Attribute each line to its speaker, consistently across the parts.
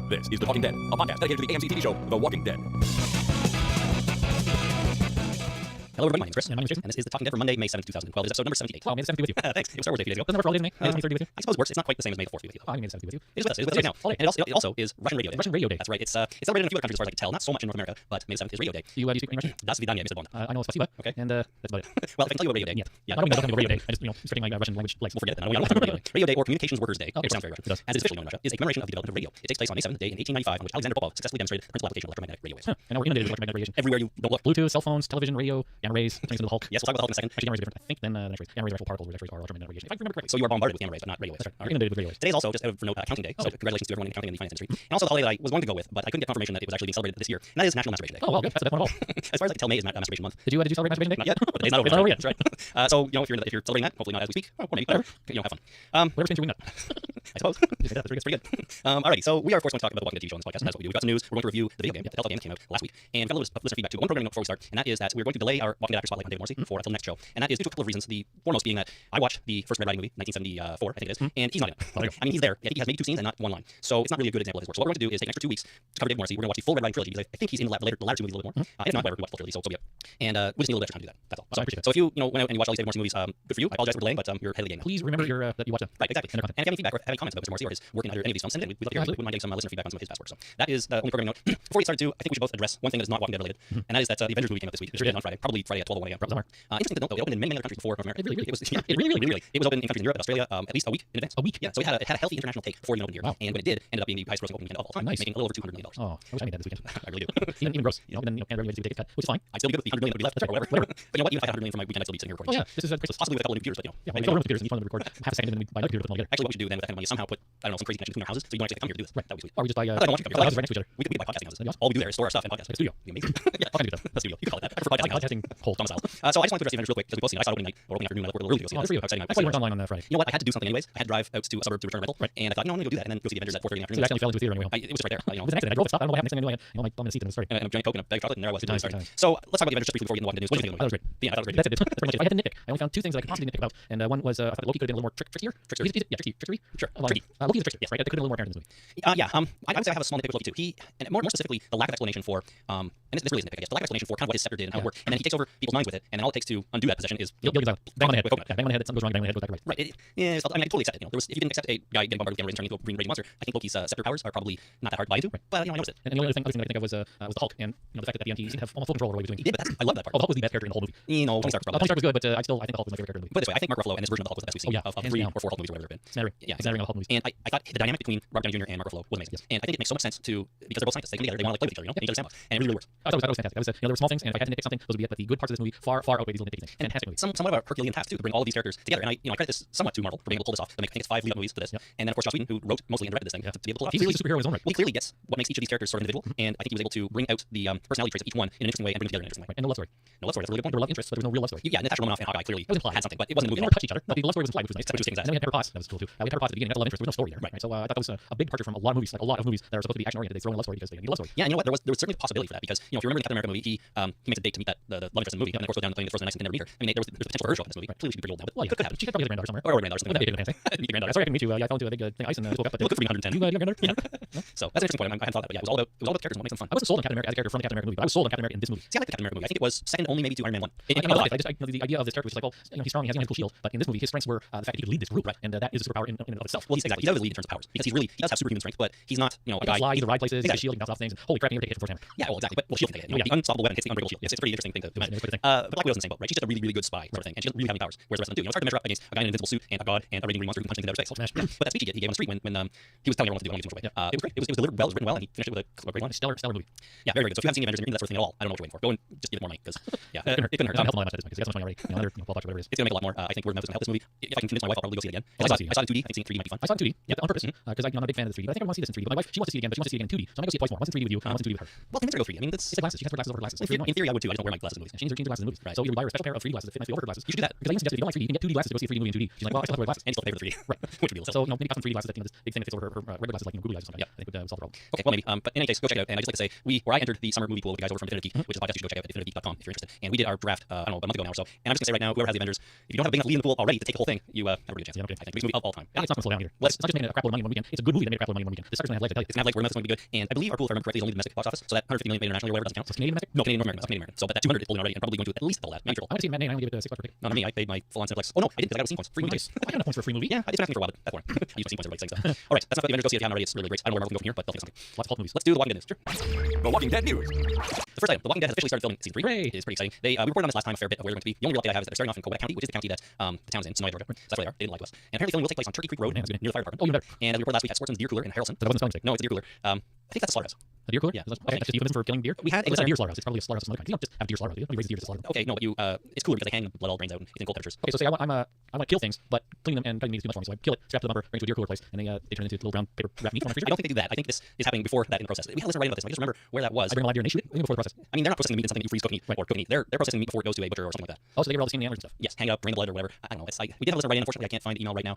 Speaker 1: This is The Talking Dead, a podcast dedicated to the AMC TV show, The Walking Dead. Hello, everybody. My name is Chris.
Speaker 2: And my name is Jason.
Speaker 1: And this is The Talking Dead for Monday, May 7th, 2012. This is episode number 78.
Speaker 2: Oh, May the 7th be with you.
Speaker 1: Thanks. It was Star Wars Day a few days ago.
Speaker 2: Doesn't the number for all days in May?
Speaker 1: Uh,
Speaker 2: May 3rd be with you?
Speaker 1: I suppose worse. It's not quite the same as May the 4th be with you.
Speaker 2: Oh, I mean May the 7th be with you.
Speaker 1: It is with us. It is with us right now.
Speaker 2: All right.
Speaker 1: And it also is Russian Radio Day.
Speaker 2: Russian Radio Day.
Speaker 1: That's right. It's celebrated in a few other countries as far as I can tell. Not so much in North America, but May the 7th is Radio Day.
Speaker 2: Do you speak any Russian?
Speaker 1: Das Vidania, Mr. Bond.
Speaker 2: I know Spasiba.
Speaker 1: Okay.
Speaker 2: And that's about it.
Speaker 1: Well, if I can tell you about Radio Day.
Speaker 2: Yeah. I don't mean Radio Day. I just, spreading my Russian language legs.
Speaker 1: We'll forget it then. I don't have to remember Radio Day or Communications Workers Day,
Speaker 2: Okay,
Speaker 1: which sounds very Russian,
Speaker 2: it does.
Speaker 1: as it's officially known in Russia, is a commemoration of the development of radio. It takes place on May 7th day in 1895, in which Alexander Popov successfully demonstrated the principal application of electromagnetic radio waves.
Speaker 2: Huh. And now we're inundated with electromagnetic radiation.
Speaker 1: Everywhere you don't look.
Speaker 2: Bluetooth, cell phones, television, radio, gamma rays, turns into the Hulk.
Speaker 1: Yes, we'll talk about the Hulk in a second.
Speaker 2: Actually, gamma rays are different, I think, than the X-rays. Gamma rays are actual particles, whereas X-rays are electromagnetic radiation. If I remember correctly.
Speaker 1: So you are bombarded with gamma rays, but not radio waves.
Speaker 2: That's right. We're inundated with radio waves.
Speaker 1: Today is also, just out of note, accounting day. So congratulations to everyone in accounting and the finance industry. And also the holiday that I was going to go with, but I couldn't get confirmation that it was actually being celebrated this year. And that is National Masturbation Day.
Speaker 2: Oh, well, good. That's the best one of all.
Speaker 1: As far as I can tell, May is Masturbation Month.
Speaker 2: Did you celebrate Masturbation Day?
Speaker 1: Not yet. But the day's not over.
Speaker 2: It's not over yet.
Speaker 1: That's right. So if you're celebrating that, hopefully not as we speak, or maybe whatever. Have fun.
Speaker 2: Whatever spins your wing nut.
Speaker 1: I suppose.
Speaker 2: That's pretty good.
Speaker 1: Alrighty, so we are of course going to talk about the Walking Dead TV show on this podcast. That's what we do. We've got some news. We're going to review the video game, the Telltale game that came out last week, and we've got a little listener feedback too. One programming note before we start, and that is that we're going to delay our Walking Dead actor spotlight on David Morrissey for until the next show, and that is due to a couple of reasons. The foremost being that I watched the first Red Riding movie, 1974, I think it is, and he's not in it. I mean, he's there. I think he has maybe 2 scenes and not 1 line, so it's not really a good example of his work. So what we're going to do is take an extra 2 weeks to cover David Morrissey. We're going to watch the full Red Riding trilogy because I think he's in the latter 2 movies a little bit more. If not, whatever, we watch the full trilogy, so be it. And we just need a little extra time to do that. That's all.
Speaker 2: So I appreciate it.
Speaker 1: So if you went out and you watched all these David Morrissey movies, good for you. I apologize for delaying, but you're ahead of the game.
Speaker 2: Please remember that you watch them.
Speaker 1: Right, exactly. And if you have any feedback or have any comments about Mr. Morrissey or his work in either any of these films, send it in. We'd love to hear it. We wouldn't mind getting some listener feedback on some of his past work. So that is the only programming note. Before we get started too, I think we should both address one thing that is not Walking Dead related, and that is that the Avengers movie came out this week. It did on Friday, probably Friday at 12:01 a.m. Interesting to note though, it opened in many other countries before North America.
Speaker 2: It really
Speaker 1: was
Speaker 2: it really
Speaker 1: it was open in countries in Europe and Australia at least a week in advance.
Speaker 2: A week?
Speaker 1: Yeah, so it had a healthy international take before it opened here.
Speaker 2: Wow.
Speaker 1: And when it did, ended up being the highest grossing opening weekend of all time,
Speaker 2: Nice.
Speaker 1: making a little over $200 million.
Speaker 2: Oh, I wish I made that this weekend.
Speaker 1: I really do.
Speaker 2: even gross. Then Canada revenue take a cut, which is fine.
Speaker 1: I'd still be good with the $100 million that would be left, or whatever. But you know what? Even if I had $100 million for my weekend, I'd still be sitting here recording.
Speaker 2: Oh yeah, this is Christmas.
Speaker 1: Possibly with a couple of new computers, but
Speaker 2: Yeah, we fill room computers and each one of them record half a second, and then we buy another computer to put them all together.
Speaker 1: Actually, what we should do then with that kind of money is somehow put, I don't know, some crazy connection between our houses, so you don't actually have to come here to do this.
Speaker 2: Right.
Speaker 1: That would be sweet.
Speaker 2: Or we just buy
Speaker 1: I don't want you to come
Speaker 2: houses right next to each other.
Speaker 1: We could buy podcasting houses.
Speaker 2: That'd be awesome.
Speaker 1: All we do there is store our stuff and podcast.
Speaker 2: Like a studio.
Speaker 1: It'd be amazing. Yeah,
Speaker 2: All kinds of stuff.
Speaker 1: a studio. You call it that. I prefer podcasting houses.
Speaker 2: Podcasting hole.
Speaker 1: Domicile. So I just wanted to address the Avengers real quick because we posted it. I saw it opening night or opening afternoon. We'll really go see
Speaker 2: Oh,
Speaker 1: it.
Speaker 2: good for you.
Speaker 1: How exciting!
Speaker 2: That's why you weren't online on Friday.
Speaker 1: You know what? I had to do something anyways. I had to drive out to a suburb to return a rental,
Speaker 2: Right.
Speaker 1: and I thought, I'm going to go do that and then go see the Avengers at 4:30 in the
Speaker 2: So you
Speaker 1: afternoon.
Speaker 2: actually fell into a theater anyway.
Speaker 1: It was just right there.
Speaker 2: It was an accident. I drove it stop. I don't know what happened. Next thing I knew, I had I'm in the seat and it was starting.
Speaker 1: And a giant Coke and a bag of chocolate, and there I was.
Speaker 2: Good times,
Speaker 1: Sorry.
Speaker 2: good times.
Speaker 1: So let's talk about the Avengers just briefly before we get into Walking Dead news. What do you think of
Speaker 2: That
Speaker 1: the
Speaker 2: was great.
Speaker 1: Yeah, that was great.
Speaker 2: That's it. That's pretty much it. If I had to nitpick, I only found 2 things that I could possibly nitpick about, and one was I thought Loki could have been a little more trickier. Trickery.
Speaker 1: Sure.
Speaker 2: Loki is a trickster. Yes, right. They could have been a little more apparent in this movie.
Speaker 1: Yeah. I would say I have a small nitpick with Loki too. He, and more specifically, the lack of explanation for, and this really is a nitpick, I guess, the lack of explanation for kind of what his scepter did and how it worked, and then he takes over people's minds with it, and then all it takes to undo that possession is
Speaker 2: Gilligan's Island. Bang on the head.
Speaker 1: with coconut.
Speaker 2: Yeah, bang on the head. Something goes wrong. Bang on the head. Goes back to right.
Speaker 1: Right. I mean, I totally accept it. If you didn't accept a guy getting bombarded with gamma rays turning into a green raging monster, I think Loki's scepter powers are probably not that hard to buy into.
Speaker 2: Right.
Speaker 1: But I noticed it.
Speaker 2: And the only other thing I could think of was the Hulk, and the fact that at the end he seemed to have almost full control over what he was doing.
Speaker 1: Yeah, but I love that part.
Speaker 2: Oh, the Hulk was the best character in the whole movie.
Speaker 1: Tony Stark
Speaker 2: Tony Stark was good, but I think the Hulk was my favorite character in the movie.
Speaker 1: But this way, I think Mark Ruffalo and his version of the Hulk was the best we've seen of
Speaker 2: hands
Speaker 1: 3
Speaker 2: down.
Speaker 1: or 4 Hulk movies or whatever they've been.
Speaker 2: Smattering.
Speaker 1: Yeah,
Speaker 2: Smattering of Hulk movies.
Speaker 1: And I thought the dynamic between Robert Downey Jr. and Mark Ruffalo was amazing.
Speaker 2: Yes.
Speaker 1: And I think it makes so much sense to, because they're both scientists, they come together, they want to play with each other, in each other's sandbox, and it really works.
Speaker 2: I thought it was fantastic. I was, there were small things, and if I had to nitpick something, those would be it. But the good parts of this movie far outweigh these little nitpicky things. Fantastic movie.
Speaker 1: Somewhat of a Herculean task too to bring all of these characters together. And I credit this somewhat to Marvel for being able to pull this off. I think it's 5 lead-up movies to this, and then of course Joss Whedon, who wrote mostly and directed this thing, to be able to pull it off.
Speaker 2: He's really a superhero in his own right.
Speaker 1: He clearly gets what makes each of these characters sort of individual, and I think he was able to bring out the personality traits of each one in an interesting way and bring them together in an interesting way.
Speaker 2: Right. And no love story.
Speaker 1: No love story. That's a really good
Speaker 2: There
Speaker 1: point.
Speaker 2: were love interests, but there was no real love story.
Speaker 1: Yeah, Natasha Romanoff and Hawkeye clearly
Speaker 2: That was implied.
Speaker 1: had something, but it wasn't a
Speaker 2: They
Speaker 1: movie.
Speaker 2: never touched each other. No, the love story was implied, which was nice.
Speaker 1: Which was
Speaker 2: And
Speaker 1: exactly.
Speaker 2: then we had Pepper Potts. That was cool too. We had Pepper Potts at the beginning. That's love interest. There was no story there.
Speaker 1: Right.
Speaker 2: So I thought that was a big departure from a lot of movies, like a lot of movies that are supposed to be action oriented. They throw in a love story because they need a love story.
Speaker 1: Yeah, and you know what? There was certainly a possibility for that because if you remember in the Captain America movie, he makes a date to meet the love interest in the movie, and then of course goes down to the plane, the nice and never meet her. I mean, there was potential for her show in this movie. Right. Clearly she'd be pretty old now, but
Speaker 2: Well, yeah,
Speaker 1: could happen.
Speaker 2: she could probably get a granddaughter somewhere.
Speaker 1: Or a granddaughter or something.
Speaker 2: Wouldn't that be a good fantasy?
Speaker 1: Meet your granddaughter.
Speaker 2: Sorry, I can meet you. I fell into a big thing of ice and woke up. But
Speaker 1: Well, good for being 110.
Speaker 2: you got a granddaughter? Yeah.
Speaker 1: So that's an interesting point. I hadn't thought that, but yeah, it was all about the characters and what makes them fun.
Speaker 2: I wasn't sold on Captain America as a character from the Captain America movie, but I was sold on Captain America in this movie.
Speaker 1: See, I like the Captain America movie. I think it was second only maybe to Iron Man 1.
Speaker 2: I just the idea of this character was just like, well, he's strong, he has a cool shield, but in this movie his strengths were the fact that he could lead this group, right? And that is a superpower in and of itself.
Speaker 1: Well, exactly. He does lead in terms of powers because he does have superhuman strength, but he's not a
Speaker 2: He
Speaker 1: guy.
Speaker 2: can fly, he can ride places, he has a
Speaker 1: Exactly.
Speaker 2: shield, he can bounce off things. And holy crap, he never take a hit from Force Hammer.
Speaker 1: Yeah, well, exactly. But shield can take it. The unstoppable weapon hits the unbreakable shield. Yes, it's a pretty interesting thing to mention. But Black Widow's in the same boat, right? She's just a really good spy sort of thing, and she doesn't really have any powers. Whereas the rest of them do. It's hard to measure up against a guy in an invincible suit and a god and a raging green monster who can punch things out of space.
Speaker 2: Smash.
Speaker 1: But that speech he gave on the street when he was telling everyone what to do on a way. It was great. It was delivered well, it was written well, and he finished it with a great line.
Speaker 2: Stellar movie.
Speaker 1: Yeah, very good. So if you haven't seen the Avengers and you're into that sort of thing at all, I don't know what you're waiting for. Go and just give it more money because yeah, it couldn't hurt.
Speaker 2: It's gonna help my life at this point because he has so much money already. Another 12 bucks or whatever it is.
Speaker 1: It's gonna make a lot more. I think word of mouth is gonna help this movie. If I can convince my wife, I'll probably go see it again.
Speaker 2: I
Speaker 1: I
Speaker 2: saw
Speaker 1: saw it in 2D. I think seeing 3D might be fun.
Speaker 2: I saw it in 2D, yeah, on purpose, because I'm not a big fan of the 3D. But I think I want to see this in 3D. But my wife, she wants to see it again, but she wants to see it again in 2D. So I'm gonna go see it twice more. Once in 3D with you, and once in 2D with her.
Speaker 1: Well, convince her to go 3D. I mean, that's
Speaker 2: It's the glasses. She has to wear glasses over her glasses.
Speaker 1: in theory I would too. I just don't wear my glasses in movies.
Speaker 2: machines are changing glasses in movies.
Speaker 1: Right.
Speaker 2: So you buy her a special pair of 3D glasses that fit nicely over her glasses.
Speaker 1: You should do that.
Speaker 2: Because I even suggested if you don't like 3D, you can get 2D glasses to go see a 3D movie in 2D. She's like, well, I still have to wear glasses.
Speaker 1: And still pay for the 3D.
Speaker 2: Right.
Speaker 1: Which would be a little
Speaker 2: So, maybe custom 3D glasses that, this big thing that fits over her regular glasses, like Google glasses sometimes.
Speaker 1: Yeah.
Speaker 2: I think would solve the problem.
Speaker 1: Okay, well maybe. But in any case, go check it out. And I just like to say, where I entered the summer movie pool with the guys over from Definitive Geek, which is a podcast you should go check out at definitivegeek.com if you're interested. And we did our draft, I don't know, about a month ago now or so. And I'm just gonna say right now, whoever has the Avengers, if you don't have a big enough lead in the pool already to take the whole thing, you have a really good chance.
Speaker 2: Yeah, okay.
Speaker 1: I think biggest movie of all time.
Speaker 2: And it's not going to slow down either.
Speaker 1: Let's-
Speaker 2: It's not just making a crap load of money in one weekend. It's a good movie that made a crap load of money in one weekend. This sucker's going to have legs, I tell you.
Speaker 1: It's gonna have like where it's going to be good. And I believe our pool, if I remember correctly, is only domestic box office. So that 150 million made internationally or whatever doesn't count.
Speaker 2: So it's Canadian domestic?
Speaker 1: No, Canadian North American. That's Canadian American. So but that 200 is pulling already and probably going to at least double that. Maybe triple.
Speaker 2: I went to see Matinee and I only gave it $6 per ticket.
Speaker 1: Not me. I paid my full on Cineplex. Oh no, I didn't because I got scene points. Free movie
Speaker 2: Nice.
Speaker 1: days.
Speaker 2: I got enough points for a free movie.
Speaker 1: Yeah, it's been asking for a while, but that's boring. I use my scene points everybody saying stuff. All right, that's not the Avengers. Go see it if you haven't already. It's really great. I don't know where we're going to go from here, but they'll think of something.
Speaker 2: Lots of cult movies.
Speaker 1: Let's do The Walking Dead news. Sure.
Speaker 3: The Walking Dead news.
Speaker 1: The first item, The Walking Dead has officially started filming season 3.
Speaker 2: Hooray.
Speaker 1: It is pretty exciting. We reported on this last time a fair bit of where they're going to be. The only real update I have is that they're starting off in Quebec County, which is the county that the town's in, Sonoya, Georgia. So that's where they are. They didn't lie to us. And apparently filming will take place on Turkey Creek Road
Speaker 2: Man, that's good.
Speaker 1: near the fire department.
Speaker 2: Oh, even better.
Speaker 1: And as we reported last week, at Sportsman's Deer Cooler in Harrelson.
Speaker 2: So that wasn't a spelling mistake.
Speaker 1: No, it's a deer cooler. I think that's a slaughterhouse.
Speaker 2: A deer cooler?
Speaker 1: Yeah.
Speaker 2: Okay, that's just euphemism for killing deer?
Speaker 1: We had
Speaker 2: It's
Speaker 1: a
Speaker 2: not a deer
Speaker 1: listener.
Speaker 2: slaughterhouse. It's probably a slaughterhouse of some other kind. You don't just have deer slaughterhouse. You don't raise deer to slaughter them.
Speaker 1: Okay, no, but it's cooler because they hang the blood all brains out and it's in cold temperatures.
Speaker 2: Okay, so say I want to kill things, but clean them and cutting meat is too much for me. So I kill it, strap it to the bumper, bring it to a deer cooler place, and they turn it into little brown paper wrapped meat from my freezer.
Speaker 1: I don't think they do that. I think this is happening before that in the process. We had a listener writing about this. I just remember where that was.
Speaker 2: I bring a live deer and they shoot it even before the process.
Speaker 1: I mean, they're not processing the meat in something you freeze, cook, and eat, or cook and eat. They're processing meat before it goes to a butcher or something like that.
Speaker 2: Oh, so they get all the skin and the antlers and stuff.
Speaker 1: Yes, hang it up, drain the blood or whatever. I don't know. We did have a listener write in. Unfortunately, I can't find the email right now.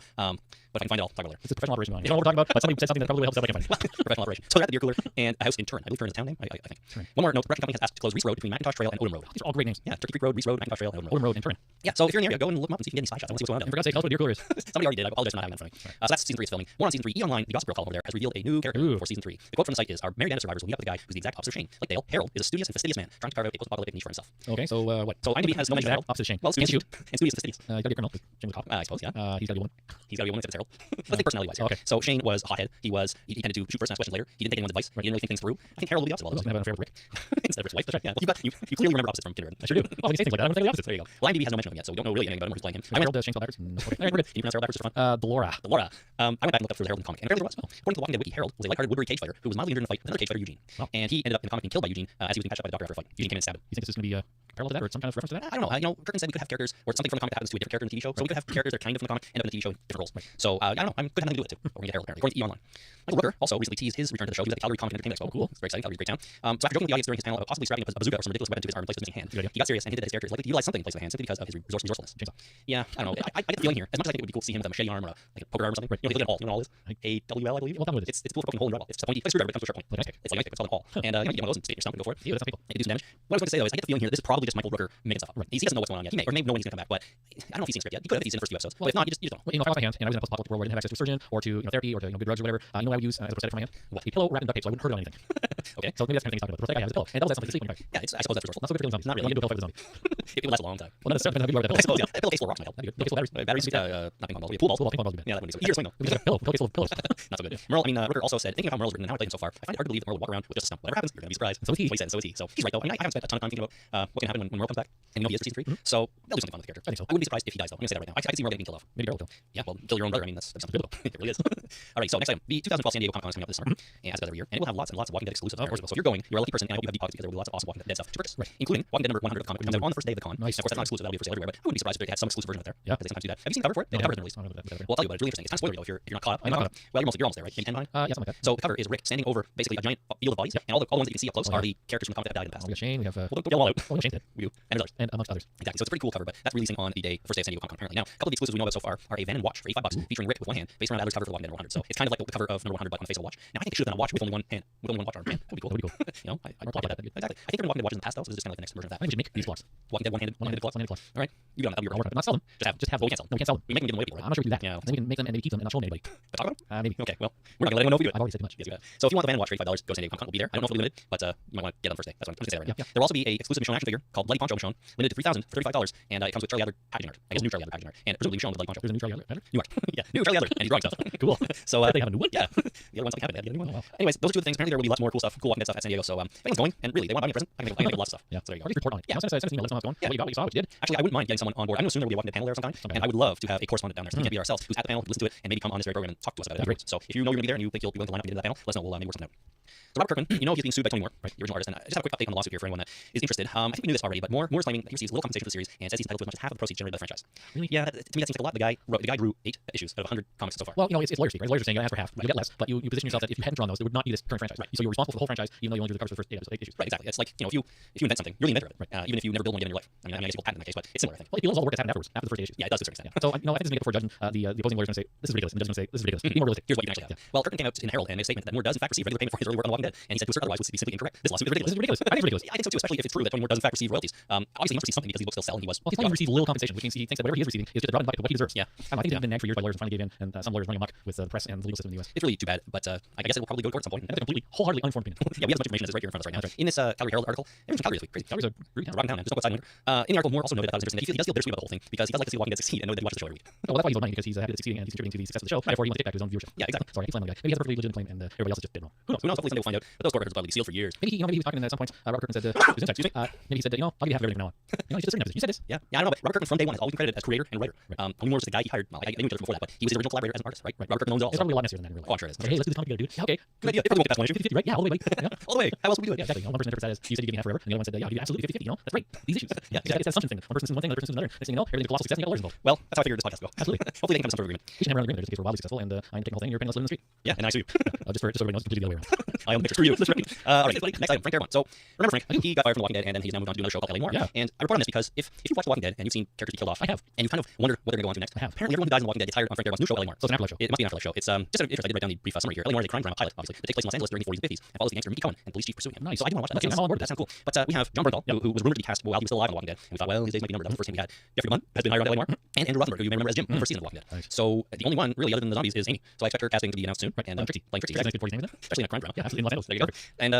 Speaker 1: But if I can find it, I'll talk about it later.
Speaker 2: It's a professional operation going on. You don't know what we're talking about, but somebody said something that probably helps out. I can't find it.
Speaker 1: Professional operation. So they're at the deer cooler and a house in Turin. I believe Turin is a town name. I think.
Speaker 2: Turin.
Speaker 1: One more note: the production company has asked to close Reese Road between Macintosh Trail and Odom Road.
Speaker 2: These are all great names.
Speaker 1: Yeah, Turkey Creek Road, Reese Road, Macintosh Trail, and Odom Road.
Speaker 2: Odom Road and Turin.
Speaker 1: Yeah, so if you're in the area, go and look them up and see if you get any spy shots. I want to see what's going on.
Speaker 2: And for God's sake, tell us what a deer cooler is.
Speaker 1: Somebody already did. I apologize for not having that in front of me. So that's season 3 is filming. More on season 3. E! Online, the Gossip Girl column over there has revealed a new character
Speaker 2: Ooh.
Speaker 1: for season 3. The quote from the site is: "Our Mary Dana survivors will meet up with a guy who's the exact opposite of Shane. Like Dale, Harold is a studious and fastidious man trying to carve out a post-apocalyptic niche for himself."
Speaker 2: Okay, so what?
Speaker 1: So IMDb has no mention of Harold.
Speaker 2: Opposite Shane.
Speaker 1: Well,
Speaker 2: Can't
Speaker 1: studious
Speaker 2: shoot.
Speaker 1: and studious and fastidious.
Speaker 2: You gotta be a criminal. Shane was a cop.
Speaker 1: I suppose, yeah.
Speaker 2: He's gotta be a woman.
Speaker 1: He's got to be a woman except Harold. Let's think personality-wise here.
Speaker 2: Okay.
Speaker 1: So Shane was a hothead. He tended to shoot first and ask questions later. He didn't take anyone's advice. He didn't really think things through. I think Harold will be the opposite of all
Speaker 2: He's
Speaker 1: those.
Speaker 2: gonna have an affair with Rick.
Speaker 1: Instead of his wife. That's right. Yeah. Well, you clearly remember opposites from kindergarten.
Speaker 2: I sure do. Oh, when you say things like that, I'm gonna think of the opposite.
Speaker 1: There you go. Well, IMDb has no mention of him yet, so we don't know really anything about him or who's playing him.
Speaker 2: I Harold Shane backwards. Okay, all right, we're good.
Speaker 1: Can you pronounce Harold backwards just for fun?
Speaker 2: Delora.
Speaker 1: Laura. I went back and looked up through the Harold in the comic, and apparently there was. According to the Walking Dead wiki, Harold was a lighthearted Woodbury cage fighter who was mildly injured in a fight with another cage fighter, Eugene.
Speaker 2: Wow.
Speaker 1: And he ended up in the comic being killed by Eugene as he was being patched up by the doctor after a fight. Eugene came in and stabbed him.
Speaker 2: You think this is gonna be parallel to that, or some kind of reference to that?
Speaker 1: I don't know. Curtin said we could have characters or something from the comic that happens to a different character in the TV show. So we could have characters that are kind of from the comic end up in the TV show in different roles. So I don't know. I'm could have nothing to do with it too. But we're gonna get Harold apparently. According to E! Online. Michael Rooker also recently teased his return to the show. He was at the Calgary Comic and Entertainment Expo.
Speaker 2: Oh, cool.
Speaker 1: It's very exciting. Calgary's a great town. So after joking with the audience during his panel about possibly strapping a bazooka or some ridiculous weapon to his arm in place of his missing hand,
Speaker 2: Good idea.
Speaker 1: he got serious and hinted that his character is likely to utilize something in place of the hand simply because of his resourcefulness.
Speaker 2: Chainsaw.
Speaker 1: Yeah, I don't know. I get the feeling here. As much as I think it would be cool to see him with a machete arm or like a poker arm or something.
Speaker 2: Right.
Speaker 1: You know, look at all. You know what all is? AWL, I believe.
Speaker 2: Well, tell me what it is.
Speaker 1: It's tool for poking a hole in your eyeball. It's a pointy like a screwdriver, but it comes with a sharp point.
Speaker 2: Like an ice pick.
Speaker 1: It's like an ice pick. It's called an awl. And you get one of those and stick it in your stomach and go for it.
Speaker 2: Ew, that's not people.
Speaker 1: It can do some damage. What I was going to say though is I get the feeling here this is probably just Michael Rooker making stuff up.
Speaker 2: Right.
Speaker 1: He doesn't know what's going on yet. He may know when he's going to come back, but I don't know if he's seen the script yet. He could have if he's in the first few episodes.
Speaker 2: Well,
Speaker 1: But if not, you just don't know.
Speaker 2: Well, if I lost my hand and I was in a post-apocalyptic world where I didn't have access to a surgeon or to therapy or to good drugs or whatever, what I would use as a prosthetic for my hand?
Speaker 1: What?
Speaker 2: A pillow wrapped in duct tape so I wouldn't hurt it on anything.
Speaker 1: Okay.
Speaker 2: So maybe that's the kind of thing he's talking about. The prosthetic I have is a pillow, and that sounds like to sleep when you're tired.
Speaker 1: Yeah, I suppose that's resourceful.
Speaker 2: Not so good for killing zombies.
Speaker 1: Not really.
Speaker 2: You can do a pillow fight with a zombie.
Speaker 1: It would last a long time.
Speaker 2: Well, not necessarily. Depends on how good you are with a
Speaker 1: I
Speaker 2: pillow.
Speaker 1: suppose, yeah. A pillow case full of rocks might help.
Speaker 2: That'd be good. Pillow case full of batteries.
Speaker 1: Batteries, not ping pong balls. Pool balls.
Speaker 2: Well, ping pong balls would be
Speaker 1: Yeah,
Speaker 2: better.
Speaker 1: that would be so. Easier swing though.
Speaker 2: It was like a pillow. Pillow case full of pillows.
Speaker 1: Not so good. Merle, Rooker also said, thinking of how Merle's written and how I played him so far, I find it hard to believe that Merle would walk around with just a stump. Whatever happens, you're going to be surprised.
Speaker 2: So is he.
Speaker 1: That's what he said. So is he. So he's right though. I mean, I haven't spent a ton of time thinking about what can happen when Merle comes back, and you know he is for season 3. So they'll do something fun with the character.
Speaker 2: I think so.
Speaker 1: I wouldn't be surprised if he dies though. I'm going to say that right now. I can see Merle getting killed off.
Speaker 2: Maybe Daryl will.
Speaker 1: Yeah, well, kill your own brother. I mean, that's something. It really is. All right, so next item. The 2012 San Diego Comic Con is coming up this summer, and as it does every year, and it will have lots and lots of Walking Dead exclusives.
Speaker 2: Of course.
Speaker 1: So if you're going, you're a lucky person, and I hope you have deep pockets because there will be lots of awesome Walking Dead stuff to purchase,
Speaker 2: Right.
Speaker 1: including Walking Dead number 100 of the comic, which comes out on the first day of the con.
Speaker 2: Nice.
Speaker 1: And of course, that's not exclusive. That'll be for sale everywhere, but I wouldn't be surprised if it had some exclusive version out there.
Speaker 2: Yeah.
Speaker 1: Because they sometimes do that. Have you seen the cover for it?
Speaker 2: No,
Speaker 1: The cover isn't released.
Speaker 2: I don't know that.
Speaker 1: Well, I'll tell you what, it's really interesting. It's kind of spoilery though if you're not caught up.
Speaker 2: I'm not caught up.
Speaker 1: Well, you're almost there, right? Can you 10 line?
Speaker 2: Yeah, something like that.
Speaker 1: So the cover is Rick standing over basically a giant field of bodies,
Speaker 2: Yep.
Speaker 1: and all the ones that you can see up close
Speaker 2: Oh,
Speaker 1: are
Speaker 2: yeah.
Speaker 1: the characters from the comic that have died in the past.
Speaker 2: We got Shane. We have
Speaker 1: Well, don't get them all out.
Speaker 2: oh, Shane's dead.
Speaker 1: We do. And there's others.
Speaker 2: And amongst others.
Speaker 1: Exactly. So it's a pretty cool cover, but that's releasing on the first day of San Diego Comic Con apparently. Now, a couple of the exclusives we know about so far are a Van and watch for $85 featuring Rick with one hand, based around Adler's cover for Walking Dead number 100. So it's kind of like the cover of number 100 but on the face of a watch. Now I think they should have done a watch with only one hand, with only one watch arm. Man, that'd be cool.
Speaker 2: That would be cool.
Speaker 1: You know, I'd
Speaker 2: Or
Speaker 1: plot
Speaker 2: plot
Speaker 1: that.
Speaker 2: that.
Speaker 1: Exactly. I think they're Walking Dead watches in the past though, so this is just kind of like the next version of that.
Speaker 2: I think we should make these blocks.
Speaker 1: Walking Dead one-handed gloves.
Speaker 2: One-handed gloves.
Speaker 1: All right, you got them. That'd be your
Speaker 2: I'll work on it. Not sell them.
Speaker 1: Just have.
Speaker 2: Well,
Speaker 1: we can't sell them.
Speaker 2: No, we can't sell them.
Speaker 1: We make them give them away to people,
Speaker 2: I'm
Speaker 1: right?
Speaker 2: not sure we do that.
Speaker 1: Yeah.
Speaker 2: Then we can make them and maybe keep them and not show them to anybody.
Speaker 1: But talk about them?
Speaker 2: Maybe.
Speaker 1: Okay, well, we're not gonna let anyone know if we do it.
Speaker 2: I've already said too much.
Speaker 1: Yes, you got it. So if you want the Van watch for $85, go to San Diego Comic Con. We'll be there. I don't know if it'll be limited, but you might want to get them first day. That's what I'm just gonna say right now.
Speaker 2: Yeah.
Speaker 1: There will also be a exclusive Michonne action figure called Bloody Poncho Michonne, limited to 3,000 for $35, and it comes with Charlie Adler packaging art. I guess new Charlie Adler packaging art, and presumably Michonne with Bloody Poncho.
Speaker 2: There's a new Charlie Adler.
Speaker 1: New art. Yeah, new Charlie Adler, and he's drawing stuff.
Speaker 2: Cool.
Speaker 1: So
Speaker 2: They have a new one.
Speaker 1: yeah, the other one's like happened. The other one.
Speaker 2: Oh, wow.
Speaker 1: Anyways, those are two of the things. Apparently there will be lots more cool stuff, cool Walking Dead stuff at San Diego. So if anyone's going, and really they want to buy me a present, I can get lots of stuff.
Speaker 2: Yeah.
Speaker 1: So there you
Speaker 2: Or
Speaker 1: go.
Speaker 2: just report on it.
Speaker 1: Yeah.
Speaker 2: Send us an email. Let us know how it's going.
Speaker 1: Yeah.
Speaker 2: What you got, what you saw, what you did.
Speaker 1: Actually, I wouldn't mind getting someone on board. I'm going to assume there will be a Walking Dead panel there of some kind,
Speaker 2: Okay.
Speaker 1: and I would love to have a correspondent down there. So we can't be ourselves, who's at the panel, listen to it, and maybe come on this very program and talk to us about it.
Speaker 2: That'd be
Speaker 1: afterwards. So if you know you're going to be there and you think you'll be willing to line up to get into that panel, let us know. We'll maybe work something out. So Robert Kirkman, you know he's being sued by Tony Moore, right, the original artist, and I just have a quick update on the lawsuit here for anyone that is interested. I think we knew this already, but Moore is claiming that he receives little compensation for the series and says he's entitled to as much as half of the proceeds generated by the franchise.
Speaker 2: Really?
Speaker 1: Yeah, to me that seems like a lot. The guy drew 8 issues out of 100 comics so far.
Speaker 2: Well, it's lawyer speak, right? Lawyers are saying you ask for half, you get less, but you position yourself that if you hadn't drawn those, there would not be this current franchise.
Speaker 1: Right.
Speaker 2: So you're responsible for the whole franchise, even though you only drew the covers for the first 8 issues.
Speaker 1: Right, exactly. It's like, if you invent something, you're the inventor of it. Right. Even if you never build one again in your life. I guess you will patent in that case, but it's similar, I think.
Speaker 2: Well, it belongs all the work that's happened afterwards, after the first 8 issues.
Speaker 1: Yeah, it does to a certain extent.
Speaker 2: So I think this is make it before a judge. The opposing lawyer is going to say this is ridiculous, and the judge is going to say this is ridiculous. Be more realistic.
Speaker 1: Here's what you can actually have. Well, Kirkman came out in Herald and made a statement that Moore does in fact receive regular payment for his early work on The Walking Dead, and he said to assert otherwise would be simply incorrect. This lawsuit is ridiculous.
Speaker 2: This is ridiculous. I think it's ridiculous.
Speaker 1: Yeah, I think so too, especially if it's true that Tony Moore does in fact receive royalties. Obviously he must receive something because these books still sell, and he was.
Speaker 2: Well, he's telling you receive little compensation, which means he thinks that whatever he is receiving is just brought in bucket to what he deserves.
Speaker 1: Yeah.
Speaker 2: I think he's been nagged for years by lawyers and finally gave in, and some lawyers running amok with the press and the legal system in the U.S.
Speaker 1: It's really too bad, but I guess it will probably go to court at some point.
Speaker 2: And that's a completely, wholeheartedly uninformed opinion.
Speaker 1: Yeah, we have as much information as is right here in front of us right now.
Speaker 2: That's right.
Speaker 1: In this Calgary Herald article, everyone's from Calgary this week. Crazy.
Speaker 2: Calgary's a great town.
Speaker 1: Rocking town, man. There's no outside winter. In the article, Moore also noted that it was interesting that he does feel bittersweet about the whole thing because he does like to see The Walking Dead succeed and know that he watches the show every week.
Speaker 2: Oh, well, that's why he's owed money, because he's happy that it's succeeding and he's contributing to the success of the show. Therefore, he wants to get back to his own viewership.
Speaker 1: Yeah, exactly.
Speaker 2: Sorry, he's the guy. Maybe he has a perfectly legitimate claim, and everybody else is just dead wrong.
Speaker 1: Who knows? Hopefully someday we'll find out. But those court records are probably sealed for years.
Speaker 2: Maybe he was talking at some point. Robert Kirkman said, excuse me. Maybe he said, I'll give you half of everything from now on. He's just certain. You said this.
Speaker 1: Yeah, I don't know, but Robert Kirkman from day one has always been credited as creator and writer. Tony Moore was the guy he hired. Well, I knew each other before that, but he was his original collaborator as an artist, right? Robert Kirkman owns it all.
Speaker 2: It's probably a lot messier than that in real life.
Speaker 1: Oh, I'm sure it is.
Speaker 2: Hey, let's do this comic together, dude. Yeah, okay.
Speaker 1: Good idea. Everyone gets that one issue.
Speaker 2: 50-50, right? Yeah, all the way, buddy. Yeah.
Speaker 1: All the way. How else would we do it?
Speaker 2: Yeah, exactly. One person interprets that as you said you give me half forever, and the other one said, yeah, I'll give you absolutely 50-50. That's right. These issues.
Speaker 1: Yeah,
Speaker 2: It's that assumption thing. One person says one thing, another person says another. Next thing you know, everything's a colossal success, and you got lawyers involved.
Speaker 1: Well, that's how I figured this podcast would go.
Speaker 2: Absolutely.
Speaker 1: Hopefully they can come to some sort of agreement.
Speaker 2: We should have an agreement just in case we're wildly successful, and I'm taking the whole thing, you're paying us living in the street.
Speaker 1: Yeah, and I sue you.
Speaker 2: Just so everybody knows, it's completely the other way around.
Speaker 1: I own the picture. Screw you. That's right. All right, next item, Frank Darabont. So remember Frank? He got fired from The Walking Dead, and then he's now moved on to do another show called LA Noire.
Speaker 2: Yeah.
Speaker 1: And I report on this because if you've watched The Walking Dead and you've seen characters be killed off,
Speaker 2: I have.
Speaker 1: and you kind of wonder what they're going to go on to next.
Speaker 2: I have.
Speaker 1: Apparently everyone who dies in The Walking Dead gets hired on Frank Darabont's new show, LA Noire.
Speaker 2: So it's an afterlife show.
Speaker 1: It must be an afterlife show. It's just out of interest. I did write down the brief summary here. LA Noire is a crime drama pilot, obviously. It takes place in Los Angeles during the 40s and 50s and follows the gangster Mickey Cohen and police chief pursuing him.
Speaker 2: Nice.
Speaker 1: So I do want to watch that.
Speaker 2: Okay, I'm all on board with
Speaker 1: That sounds cool. But we have John Bernthal, who was rumored to be cast while he was still alive on The Walking Dead, and we thought, well, his days might be numbered. That was the first thing we had. Jeffrey Munn has been hired on LA Noire, and Andrew Rothenberg, who you may remember as Jim in the first season of The Walking Dead.
Speaker 2: Nice.
Speaker 1: So the only one really other than the zombies is Amy. So I expect her casting to be announced soon.
Speaker 2: Right.
Speaker 1: And
Speaker 2: Trixie.
Speaker 1: playing Trixie,
Speaker 2: That's a nice good 40s name, isn't it?
Speaker 1: especially in a crime drama.
Speaker 2: Yeah, absolutely. In Los Angeles.
Speaker 1: There you go. And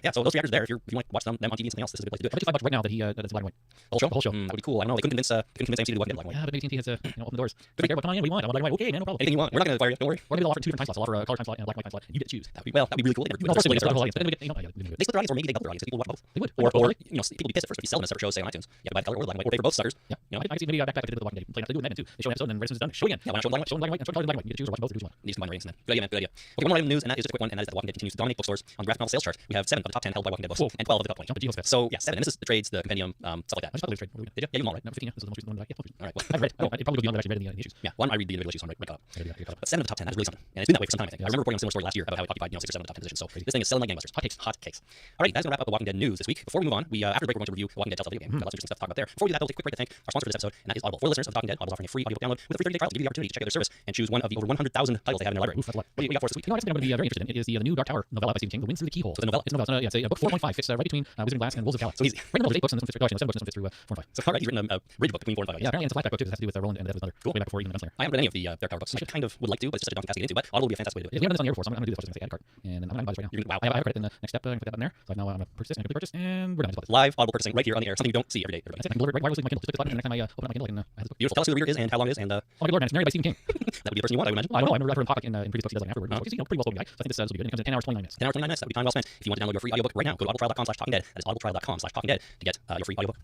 Speaker 1: yeah, so those 3 actors there, if you want to watch them on TV and something else, this is a good place to do
Speaker 2: I
Speaker 1: it.
Speaker 2: bet you $5 right now that that it's black and white.
Speaker 1: The
Speaker 2: whole show.
Speaker 1: That would be cool. I don't know. They couldn't convince AMC to do Walking Dead black and white.
Speaker 2: Yeah, but maybe TNT has open the doors. Good care about what you want. I want black and white. Okay, man, no problem.
Speaker 1: Anything you want. We're not going to fire you. Don't worry.
Speaker 2: Or maybe they'll offer 2 different time slots. They'll offer a color time slot and a black and white time slot. You get to choose.
Speaker 1: That'd be really cool. They never do it.
Speaker 2: Of course, they would.
Speaker 1: Split
Speaker 2: Split
Speaker 1: their
Speaker 2: the whole audience.
Speaker 1: audience.
Speaker 2: They would.
Speaker 1: They split their audience, or maybe they double their audience. People watch both.
Speaker 2: They would.
Speaker 1: Or people would be pissed at first, but if you sell them as separate shows, say on iTunes, you have to buy the color or black and white, or pay for both suckers.
Speaker 2: Yeah. I can see maybe back to the Walking Dead. Play enough to do it then too. They show an episode and then as soon as it's done, show again.
Speaker 1: Yeah, why not show black and white?
Speaker 2: Show black and white and show color black and white. You get to choose or watch both or do what you want.
Speaker 1: Needs to combine ratings then. Good idea, man. Good idea. Okay, one more item of news, and that is just a quick one, and that is that The Walking Dead continues to dominate bookstores on graphic novel sales chart. We have 7 of the top 10 held by Walking Dead books, and 12 of the top 20.
Speaker 2: Jump to Geo's Fest.
Speaker 1: So yeah, 7. And this is the trades, the compendium, stuff like that.
Speaker 2: I just thought it was trade.
Speaker 1: Did you? Yeah, you them all, right?
Speaker 2: No, 15. Yeah. This is the most recent one that I get.
Speaker 1: All right. Well,
Speaker 2: I've read. Oh, it probably goes beyond what I've actually read in the issues.
Speaker 1: yeah, one I read the individual issues, so I'm right caught up.
Speaker 2: I gotta get caught up.
Speaker 1: But 7 of the top 10, that's really something. And it's been that way for some time, I think. I remember reporting on a similar story last year about how it occupied 6 or 7 of the top 10 positions. So this thing is selling like gangbusters. Hot cakes. All right, that's gonna wrap up the Walking Dead news this week. Before we move on, after the break we're going to review The Walking Dead Telltale video game. Got lots of interesting stuff to talk about there. Before we do that, we'll take a quick break to thank our sponsor for this episode, and that is Audible. For listeners of The Talking Dead, Audible's offering a free audiobook download with a free 30-day trial to give you the opportunity to check out their service and choose one of the over 100,000 titles they have in their library.
Speaker 2: Oof, that's a lot.
Speaker 1: What do you got for us this week?
Speaker 2: You know, I just think I'm going to be very interested in. It is the new Dark Tower novella by Stephen King, The Wind Through the Keyhole.
Speaker 1: So it's a novella.
Speaker 2: It's a novella. Yeah, it's a book 4.5. Fits right between Wizarding Glass and Wolves of Cali.
Speaker 1: So easy.
Speaker 2: Right in the middle, there's 8 books and this one fits thits 7 books and this one fits through 4 and 5.
Speaker 1: So all right, he's written a bridge book between 4 and 5.
Speaker 2: Yeah, apparently it's a flashback book too. This has to do with Roland and Death of Thunder.
Speaker 1: Cool.
Speaker 2: Way back before even the Gunslinger.
Speaker 1: I haven't read any of the Dark Tower books. I kind of would like to, but it's just a daunting task to get into. But Audible would be a fantastic way to do it.
Speaker 2: We haven't done this on the air before, so I'm going to do this first. I'm going to say add cart. And I'm going to buy this right now.
Speaker 1: Wow.
Speaker 2: I have a credit in the next step. I'm going to put that button there. So now I'm going to purchase this and complete purchase. And we're done.
Speaker 1: Live Audible purchasing right here on the air. Something you don't see every day.
Speaker 2: That's it. I can deliver it right wirelessly with my Kindle. Just click the button, and next time I open up my Kindle, I can have this book.
Speaker 1: Beautiful. Tell us who the reader is and how long it is, and
Speaker 2: Oh my good lord, man, it's narrated by Stephen King.
Speaker 1: that would be the person you want, I would imagine.
Speaker 2: I don't know. I remember I've heard him talk in previous books he does afterward. He's pretty well spoken guy. So I think this will be good. It comes in 10 hours 29 minutes.
Speaker 1: 10 hours 29 minutes. That would be time well spent. If you want to download your free audiobook right now, go to audibletrial.com/talkingdead. That is audibletrial.com/talkingdead to get your free audiobook.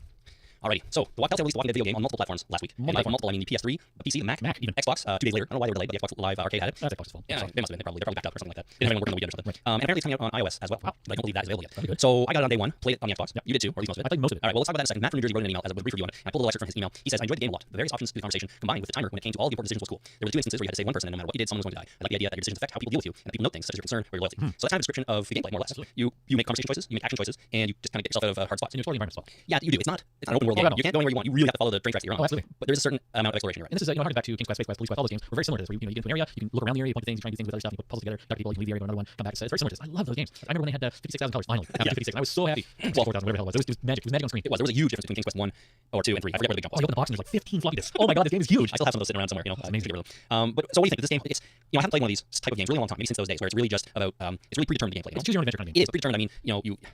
Speaker 1: Alrighty, so the Telltale released the Walking Dead video game on multiple platforms last week. And by multiple, I mean the PS3, the PC, the Mac,
Speaker 2: even
Speaker 1: Xbox. 2 days later, I don't know why they were delayed, but the Xbox Live Arcade had it.
Speaker 2: That's Xbox's fault.
Speaker 1: Yeah, they must have been. They're probably backed up or something like that. They didn't have anyone working on the weekend or something.
Speaker 2: Right.
Speaker 1: And apparently it's coming out on iOS as well.
Speaker 2: Wow.
Speaker 1: But I don't believe that is available yet.
Speaker 2: That'd be good.
Speaker 1: So I got it on day 1, played it on the Xbox.
Speaker 2: Yep.
Speaker 1: You did too, or at least most of it.
Speaker 2: I played most of it.
Speaker 1: Alright, well, let's talk about that in a second. Matt from New Jersey wrote in an email as a brief review on it. I pulled a little excerpt from his email. He says, I enjoyed the game a lot. The various options to the conversation combined with the timer when it came to all the important decisions was cool. There were the 2 instances where you had to save one person and no matter what you did, someone was going to die. I like the idea that your decisions affect how people deal with you and that people note things such as your concern or your loyalty. So that's kind of a description of the gameplay, more or less.
Speaker 2: Absolutely.
Speaker 1: You make conversation choices, you make action choices, and you just kind of get yourself out of hard spots.
Speaker 2: And you explore the environment as well.
Speaker 1: Yeah, you do. It's not an open world
Speaker 2: Yeah,
Speaker 1: game.
Speaker 2: no.
Speaker 1: You can't go anywhere you want. You really have to follow the train tracks that you're on.
Speaker 2: Oh, absolutely.
Speaker 1: But there's a certain amount of exploration, right?
Speaker 2: And this is, harking back to King's Quest, Space Quest, Police Quest, all those games were very similar to this. Where you get into an area, you can look around the area, you point to things, you try and do things with other stuff, you put puzzles together, talk to people, you can leave the area, go to another one, come back. It's very similar to this. I love those games. I remember when they had 56,000 colors finally. After 56, and I was so happy. 4,000, whatever the hell it was. It was magic. It was magic on screen.
Speaker 1: It was. There was a huge difference between King's Quest 1 or 2 and 3. I forget where the big jump
Speaker 2: Oh,
Speaker 1: was.
Speaker 2: you open the box and there's like 15 floppy disks. Oh my god, this game is huge.
Speaker 1: I still have some of those sitting around somewhere, you know.
Speaker 2: That's amazing.
Speaker 1: To get rid of them. But so what do you think? This game, it's, I haven't played one of these type of games really a long time, maybe since those days, where it's really just about, it's really predetermined gameplay.
Speaker 2: It's choose your own adventure kind of game.
Speaker 1: It is predetermined. I mean,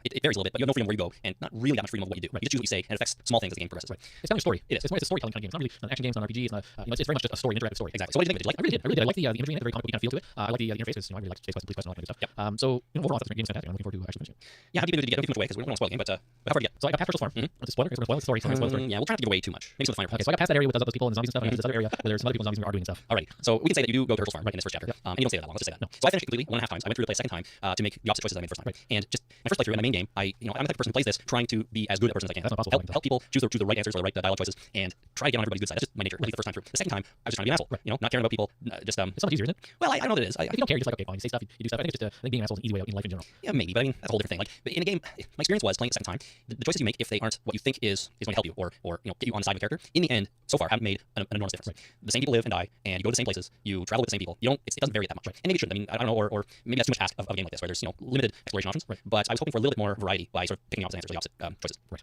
Speaker 1: it varies a little bit, but you have no freedom where you go, and not really that much freedom of what you do. Right. You just choose what you say, and it affects small things things as the game progresses.
Speaker 2: Right. It's telling a story.
Speaker 1: It is.
Speaker 2: It's a storytelling kind of game. It's not really an action game. It's not an RPG. It's not. It's very much just a story, an interactive story.
Speaker 1: Exactly. So what did you think? Did you like?
Speaker 2: I really did. I really did. I like the imagery in it, the very comic book kind of feel to it. I like the interface because I really like chase quests, police quests, and all that kind of stuff.
Speaker 1: Yep.
Speaker 2: So overall, the game's fantastic. I'm looking forward to actually finishing it.
Speaker 1: Yeah, how deep did you get? Don't give too much away because we don't want to spoil the game, but how far did you get?
Speaker 2: So I got past Herschel's Farm. It's a spoiler. It's going to spoil the story.
Speaker 1: Yeah, we'll try not to give away too much. Maybe some of the finer
Speaker 2: Okay,
Speaker 1: parts.
Speaker 2: so I got past that area with those people and zombies and stuff. And I got to this other area where there's some other people and zombies and arguing and stuff.
Speaker 1: Alrighty. So we can say that you do go to Herschel's Farm right in this first chapter.
Speaker 2: Yep.
Speaker 1: And you don't stay there that long. Let's just say that. No. So I finished it completely 1.5 times. I went through to play a second time to make the opposite choices I made the first time.
Speaker 2: Right.
Speaker 1: And just my first playthrough in my main game, I'm the type of person who plays this trying to be as good a person as I can.
Speaker 2: That's not possible.
Speaker 1: Help people choose the right answers or the right dialogue choices and try to get on everybody's good side. That's just my nature. At least the first time through. The second time, I was just trying to be an asshole.
Speaker 2: Right.
Speaker 1: Not caring about people.
Speaker 2: It's so much easier, isn't it?
Speaker 1: Well, I don't know what it is.
Speaker 2: If you don't care, you're just like, okay, fine, you say stuff, you do stuff. I think it's just I think being an asshole is an easy way out in life in general.
Speaker 1: Yeah, maybe, but I mean that's a whole different thing. Like but in a game, my experience was playing it the second time. The choices you make, if they aren't what you think is going to help you or get you on the side of a character, in the end, so far, haven't made an enormous difference.
Speaker 2: Right.
Speaker 1: The same people live and die, and you go to the same places. You travel with the same people. You don't. It doesn't vary that much.
Speaker 2: Right.
Speaker 1: And maybe it shouldn't. I mean, I don't know, or maybe that's too much ask of a game like this, where there's limited exploration options.
Speaker 2: Right.
Speaker 1: But I was hoping for a little bit more variety by sort of picking opposite answers, the opposite choices.
Speaker 2: Right.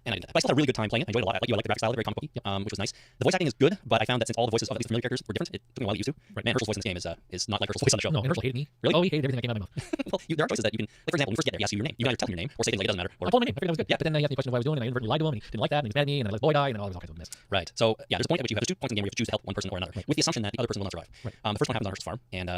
Speaker 1: And I did that. But I still had a really good time playing it. I enjoyed it a lot. I like the graphic style, very comic booky, which was nice. The voice acting is good, but I found that since all the voices of these familiar characters were different, it took me a while to get used to.
Speaker 2: Right.
Speaker 1: Man, Herschel's voice in this game is not like Herschel's voice on the show.
Speaker 2: No, and Herschel hated me.
Speaker 1: Really?
Speaker 2: Oh, he hated everything that came out of my mouth.
Speaker 1: Well, there are choices that you can, like for example, when you first get there, he asks you your name. You can either tell him your name or say things like it doesn't matter. Or,
Speaker 2: I told him my name. I figured that was good. Yeah, but then he asked me a question of what I was doing, and I inadvertently lied to him, and he didn't like that, and he was mad at me, and then I let the boy die, and then all kinds of mess.
Speaker 1: right. So yeah, there's a point at which you have 2 points in the game where you have to choose to help one person or another, with the assumption that the other person will not survive.
Speaker 2: Right.
Speaker 1: The first one happens on Herschel's farm, and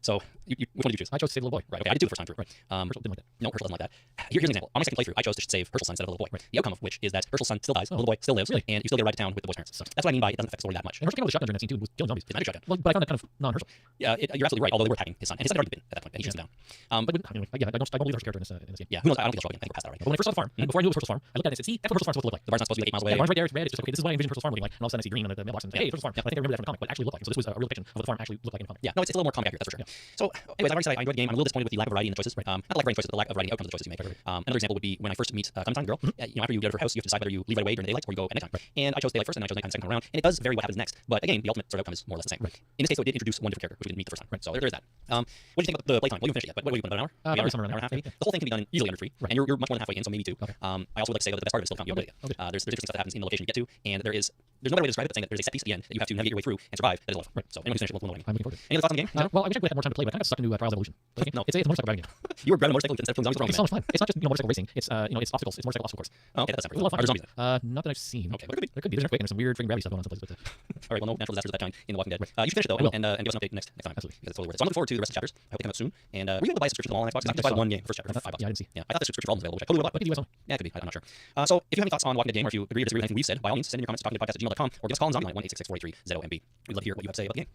Speaker 1: so which one did you choose?
Speaker 2: I chose to save the little boy.
Speaker 1: Right. Okay. I did too the first time through.
Speaker 2: Right. Herschel didn't like that.
Speaker 1: No, Herschel doesn't like that. Here's an example. On my second playthrough, I chose to save Herschel's son instead of the little boy.
Speaker 2: Right.
Speaker 1: The outcome of which is that Herschel's son still dies, the
Speaker 2: Oh.
Speaker 1: little boy still lives,
Speaker 2: Really?
Speaker 1: and you still get a ride to town with the boy's parents.
Speaker 2: Sucks.
Speaker 1: That's what I mean by it doesn't affect the story that much.
Speaker 2: And Herschel came out with a shotgun during that scene too, and was killing zombies.
Speaker 1: It's not a shotgun.
Speaker 2: Well, but I found that kind of non-Herschel.
Speaker 1: Yeah, you're absolutely right. Although they were attacking his son, and his son had already been at that point, and he shoots him down.
Speaker 2: But anyway, I don't believe Herschel's character in this game.
Speaker 1: Yeah, who knows? I don't think it's shotgun. I think we're past that already.
Speaker 2: But when I first saw the farm, and before I knew it was Herschel's farm, I looked at it and said, "See, that's what Herschel's farm's supposed to look like."
Speaker 1: The bar's not supposed to be like 8 miles away.
Speaker 2: The barn's right there. It's red. It's just okay. This is what I envision Herschel's farm looking like. And all of a sudden I see green on the mailbox and say, "Hey, Herschel's farm." Yeah, I think I remember that from the comic, what it actually looked like. So this was a real depiction of what the farm actually looked like in the comic.
Speaker 1: Yeah, no, it's a little more comic accurate, that's for sure. So, anyways, I've already said I enjoyed the game. I'm a little disappointed with the lack of variety in the choices.
Speaker 2: Right.
Speaker 1: Not the lack of variety in choices, but the lack of variety in outcomes of the choices you make. Another example would be when I first meet Clementine girl. After you get out of her house, you have to decide whether you leave right away during the daylight or you go at nighttime.
Speaker 2: Right.
Speaker 1: And I chose daylight first, and I chose nighttime second time around. And it does vary what happens next. But again, the ultimate sort of outcome is more or less the same.
Speaker 2: Right.
Speaker 1: In this case, so it did introduce one different character, which we didn't meet the first time.
Speaker 2: Right.
Speaker 1: So there is that. What do you think about the playtime? Well, you haven't finished it yet, but what do you about an hour?
Speaker 2: Probably
Speaker 1: Maybe
Speaker 2: somewhere around
Speaker 1: an hour and a half.
Speaker 2: maybe.
Speaker 1: The whole thing can be done easily under 3.
Speaker 2: Right.
Speaker 1: And you're much more than halfway in, so maybe 2.
Speaker 2: Okay.
Speaker 1: I also would like to say that the best part of it is still to come.
Speaker 2: Okay. Okay.
Speaker 1: There's interesting stuff that happens in the location you get to, and there's no better way to describe it than saying that there's a set piece at the end that you have to navigate your way through and survive. That is wonderful.
Speaker 2: Right.
Speaker 1: So anyone who's finished it will know.
Speaker 2: I'm looking forward to it.
Speaker 1: Any other thoughts on the game?
Speaker 2: Well, I wish I would have had more time to play, but I kind of got stuck into Trials Evolution.
Speaker 1: No.
Speaker 2: It's a motorcycle driving game.
Speaker 1: You were grabbing a motorcycle instead of killing zombies.
Speaker 2: It's so much fun. It's not just motorcycle racing. It's it's obstacles. It's motorcycle obstacle course.
Speaker 1: Oh, okay, that's
Speaker 2: It's a lot of fun.
Speaker 1: Are there zombies in it?
Speaker 2: Not that I've seen.
Speaker 1: Okay, but it could be.
Speaker 2: There could be. There's quick and there's some weird freaking gravity stuff going on some places, but
Speaker 1: All right, well, no natural disasters of that kind in The Walking Dead. You should finish it though,
Speaker 2: I will.
Speaker 1: and give us an update next time.
Speaker 2: Absolutely.
Speaker 1: Because it's totally worth it. So I'm looking forward to the rest of the chapters. I hope they come out soon. And were you able to buy a subscription to them all on Xbox? Because I can just buy the one game, first chapter, for $5.
Speaker 2: yeah, I didn't see.
Speaker 1: Yeah, I thought the subscription for all was available, which I totally would have bought.
Speaker 2: What did you guys on?
Speaker 1: Yeah, it could be. I'm not sure. So if you have any thoughts on Walking Dead game, or if you agree or disagree with anything we've said, by all means, send in your comments to talkingdeadpodcast@gmail.com or give us a call on Zombie line 1-866-483-ZOMB. We'd love to hear what you have to say about the game.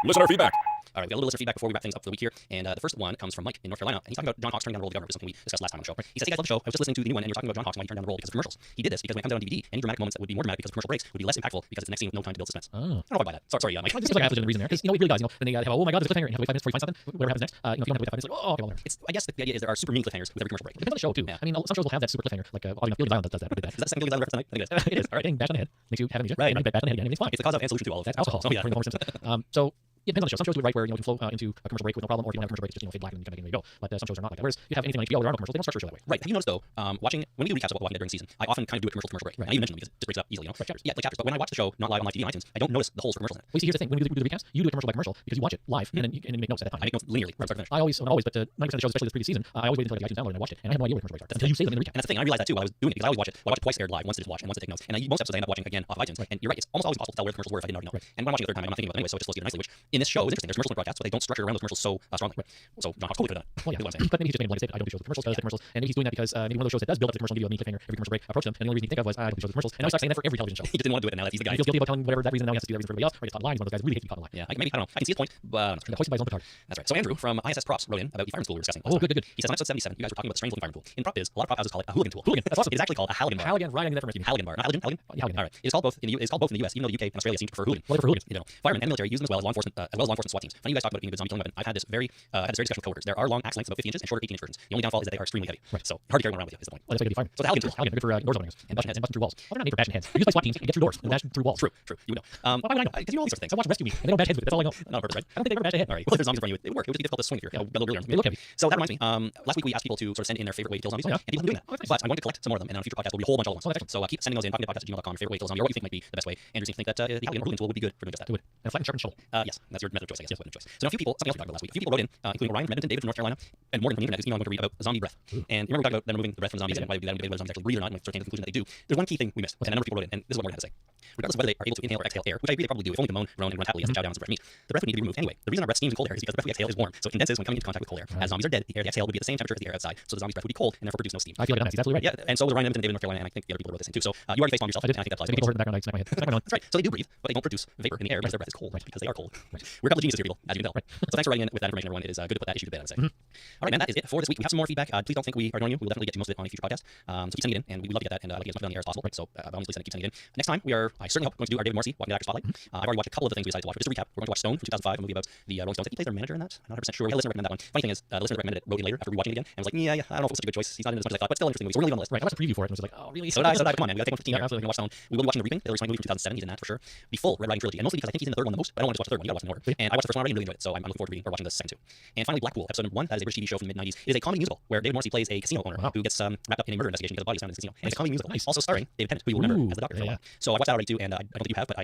Speaker 3: Listener feedback.
Speaker 1: All right, we got a little listener feedback before we wrap things up for the week here. And the first one comes from Mike in North Carolina. And he's talking about John Hawkes turning down the role of the governor, which is something we discussed last time on the show. He says, hey guys, love the show. I was just listening to the new one, and you're talking about John Hawkes and why he turned down the role because of commercials. He did this because when it comes out on DVD, any dramatic moments that would be more dramatic because of commercial breaks would be less impactful because it's the next scene with no time to build suspense.
Speaker 2: Oh.
Speaker 1: I don't know if I buy that. Sorry, Mike.
Speaker 2: Well, this is like a half legitimate reason there, because it really does. Then they have, oh my god, there's a cliffhanger, and you have to wait 5 minutes before you find something. Whatever happens next, if you don't have to wait 5 minutes, like, oh, okay, well, there.
Speaker 1: I guess the idea is there are super mini cliffhangers with every commercial break.
Speaker 2: It depends on the show too.
Speaker 1: Yeah.
Speaker 2: I mean, some shows will have that super cliffhanger, like Gilligan's Island does that. Did that.
Speaker 1: Is that the second Gilligan's Island reference tonight? I think it is.
Speaker 2: It is. All right, getting bashed on the head makes you have amnesia.
Speaker 1: Right.
Speaker 2: And you get bashed on the head again, and it's fine.
Speaker 1: It's the cause of and solution to all of
Speaker 2: That's
Speaker 1: that.
Speaker 2: alcohol.
Speaker 1: Oh, yeah.
Speaker 2: According to Homer Simpson. So it depends on the show. Some shows do it right where you can flow into a commercial break with no problem, or if you don't have a commercial break, it's just fade black and you kind of go. But some shows are not like that. Whereas you have anything on HBO, there are no commercials. They don't structure a show that way.
Speaker 1: Right. Have you noticed though, watching when we do recaps of Walking Dead during the season, I often kind of do a commercial to commercial break.
Speaker 2: Right.
Speaker 1: And I even mention them because it just breaks it up easily,
Speaker 2: Right, chapters.
Speaker 1: Yeah, like chapters. But when I watch the show not live on live TV on iTunes, I don't notice the holes for commercials in it.
Speaker 2: Well, see, here's the thing. When we do the recaps, you do a commercial by commercial because you watch it live, and then you make notes at that time.
Speaker 1: I make notes linearly from start to finish.
Speaker 2: I always, not always, but 90% of the shows, especially this previous season, I always waited until I got the iTunes download and I watched it, and I had no idea where the commercial breaks are until you say them in the recap.
Speaker 1: And that's the thing. I realized that too while I was doing it because I always watch it. I watch it twice aired live, once to just watch and once to take notes. And most episodes I end up watching again off iTunes.
Speaker 2: Right.
Speaker 1: And you're right. It's almost always impossible to tell where the commercials were if I didn't already know.
Speaker 2: Right.
Speaker 1: And when I'm watching it the third time, I'm not thinking about it anyway, so it just flows together nicely. Which in this show is interesting. There's commercials in broadcasts, but they don't structure around those commercials so strongly.
Speaker 2: Right.
Speaker 1: So John Hawkes totally could have done it.
Speaker 2: Well, yeah.
Speaker 1: Is what I'm saying.
Speaker 2: But maybe he's just made like I said, I don't do shows with commercials, does commercials, and maybe he's doing that because maybe one of those shows that does build up the commercial and give you a mini cliffhanger every commercial break approach them, and the only reason he think of was I don't do shows with commercials, and now he starts saying that for every television show.
Speaker 1: He just didn't want to do it, and now that's he's the guy.
Speaker 2: He feels guilty about telling whatever that reason, and now he has to do that reason for everybody else, or he gets caught in line. He's one of those guys who really hates to be caught in line.
Speaker 1: Yeah, I don't know. I can see his point, but I'm not sure.
Speaker 2: And hoisted by his own petard.
Speaker 1: That's right. So Andrew from ISS Props wrote in about the fireman tool we were discussing.
Speaker 2: Oh, good.
Speaker 1: He says on episode 77, you guys were talking about the strange looking fireman tool. In prop biz, a lot of prop houses call it a hooligan tool.
Speaker 2: Hooligan. That's awesome.
Speaker 1: It is actually called a Halligan bar.
Speaker 2: Halligan, right? I knew that from Rescue.
Speaker 1: Halligan bar. Not Halligan? Halligan?
Speaker 2: Yeah, Halligan.
Speaker 1: All right. It's called both in the US, even though the UK and Australia seem to prefer hooligan.
Speaker 2: Well, for hooligans.
Speaker 1: You know, firemen and military use them as well as law enforcement, SWAT teams. Funny you guys talk about it being a good zombie killing weapon. I've had this very discussion with coworkers. There are long axe lengths about 50 inches and shorter 18-inch versions. The only downfall is that they are extremely heavy.
Speaker 2: Right.
Speaker 1: So hard to carry one around with you is the point.
Speaker 2: Well, that's why you firemen.
Speaker 1: So the Halligan tool.
Speaker 2: Halligan, good for doors openings and busting through walls. Well, they're not made for bashing heads. They're used by SWAT teams to get through doors and bash through walls.
Speaker 1: True. You would know.
Speaker 2: Why would I know?
Speaker 1: Because you know all these sorts of
Speaker 2: I watch Rescue Me, and they don't bash heads with it. That's all I know.
Speaker 1: things. Not on purpose, right?
Speaker 2: I don't think they ever bash a head.
Speaker 1: All right. Well, if there's zombies in front of you, it would work. It would be difficult to swing through.
Speaker 2: They look heavy.
Speaker 1: So that reminds me. Last week we asked people to sort of send in their favorite way to kill zombies,
Speaker 2: Oh, yeah.
Speaker 1: and people have been doing that.
Speaker 2: Oh, that's nice.
Speaker 1: But I'm going to collect some more of them, and on a future podcast there'll be a whole bunch all at once.
Speaker 2: Oh, that's
Speaker 1: So keep sending those in. Talkingdeadpodcast@gmail.com. Your favorite way to kill a zombie, or what you think might be the best way. Andrew seems to think that the Halligan or hooligan tool would be good for doing just that.
Speaker 2: Good. And a flat and sharpened shovel.
Speaker 1: Yes. That's your method of choice, I guess. Method of choice. So now a few people, something else we talked about last week. A few people wrote in, including Orion from Edmonton, David from North Carolina, and Morgan from Indiana, who's email I'm going to read about zombie breath. And remember we talked about them removing the breath from zombies and why we do that, and whether zombies actually breathe or not, and we sort of came to the conclusion that they do. There's one key thing we missed, and a number of people wrote in, and this is what Morgan had to say. Regardless of whether they are able to inhale or exhale air, which I agree they probably do, if only to moan, groan, and run happily as they chow down some fresh meat, the breath would need to be removed anyway. The reason our breath steams in cold air is because the breath we exhale is warm, so it condenses when coming into contact with cold air. As zombies are dead, the air they exhale would be at the same temperature as the air outside, so the zombie's breath would be cold and therefore produce no steam.
Speaker 2: I feel like I'm he's absolutely right.
Speaker 1: Yeah, and so was Ryan Edmonton, David, North Carolina, and I think the other people wrote this in too. So you already facepalmed yourself,
Speaker 2: I did.
Speaker 1: and I think that applies.
Speaker 2: So people heard in the background, I smacked my head. Smack my
Speaker 1: That's right. So they do breathe, but they don't produce vapor in the air because their breath is cold because they are cold. We're a couple of geniuses here, people, as you can tell. So thanks for writing in with that information, everyone. It is good to put that issue to bed, I would say. All right, man, that is it for this week. We have some more feedback. Please don't think we are ignoring you. We will definitely get to most of it on a future podcast. So keep sending it in, and we would love to get that, and I'd like to get as much on the air as possible. Right. So by all means, please keep sending it in. Next time, we are, I certainly hope, going to do our David Morrissey Walking Dead Actor Spotlight. I've already watched a couple of the things we decided to watch. Just to recap, we're going to watch Stone from 2005, a movie about the Rolling Stones. I think he plays their manager in that. I'm not 100% sure. We had a listener recommend that one. Funny thing is, the listener recommended it, wrote in later after rewatching it again, and was like, yeah, I don't know if it's such a good choice. He's not in as much as I thought, but still interesting movie. So we're going to leave it on the list.
Speaker 2: Right, I watched a preview for it and was like, oh, really?
Speaker 1: So did I. Come on, man. We got to take 115
Speaker 2: Yeah,
Speaker 1: here.
Speaker 2: absolutely.
Speaker 1: We're going to watch Stone. We will be watching The Reaping, the recent movie from 2007. He's in that for sure. The full Red Riding trilogy, and mostly because I think he's in the third one the most. But I don't want to just watch the third one. You got to watch them in order. And I watched the first one already and really enjoyed it. So I'm looking forward to reading or watching the second two. And finally, Blackpool, episode number 1. That is a British TV show from the mid 90s. It is a comedy musical where David Morrissey plays a casino owner who gets wrapped up in a murder investigation because the body is found in the casino. And it's a comedy musical. Also starring David Tennant, who you will remember as the doctor. So I watched that already too, and I don't think you have, but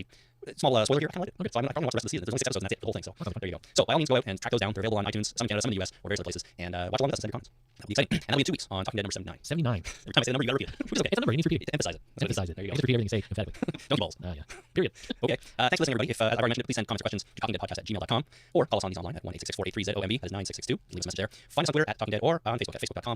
Speaker 1: small spoiler here. I kind of like it. So I'm probably watch the rest of the season. There's only 6 episodes, and that's it. The whole thing. So there you go. So by all means, go out and track those down. They're available on iTunes, some in Canada, some in the US, or various other places, and watch along with us and send your comments. That'll be exciting. And that'll be in 2 weeks on Talking Dead number 79.
Speaker 2: 79.
Speaker 1: Every time I say the number, you gotta repeat it. Which is okay.
Speaker 2: It's a number. You need to repeat it.
Speaker 1: Emphasize it.
Speaker 2: Emphasize it.
Speaker 1: There you
Speaker 2: You
Speaker 1: go.
Speaker 2: just repeat everything you say emphatically.
Speaker 1: Don't balls.
Speaker 2: Yeah. Period.
Speaker 1: Okay. Thanks for listening, everybody. If I've already mentioned it, please send comments or questions to talkingdeadpodcast@gmail.com or call us on these online at 1-866-483-ZOMB. That is 9662. Leave us a message there. Find us on Twitter at Talking Dead or on Facebook at facebook.com/.